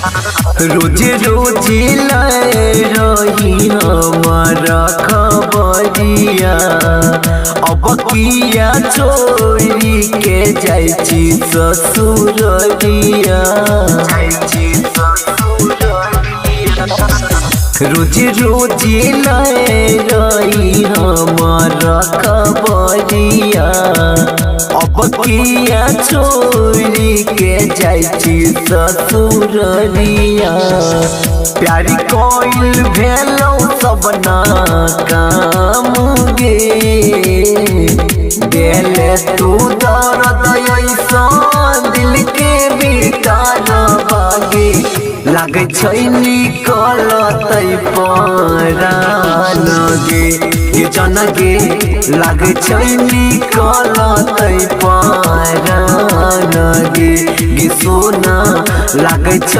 रोज रोज रही हमारा खबरिया अब किया छोड़ी के जाइछी ससुररिया। रोज रोज रही हमारा खबरिया अब किया छोड़ी के जाइछी ससुररिया। प्यारी कोइल भेलो सब ना काम गे गेले तू दर्द ऐसा दिल के भीतर बागे लागे छै निकलतै परान गे ये जन गे लागे छै निकलतै परान गे गे सोना लागे छै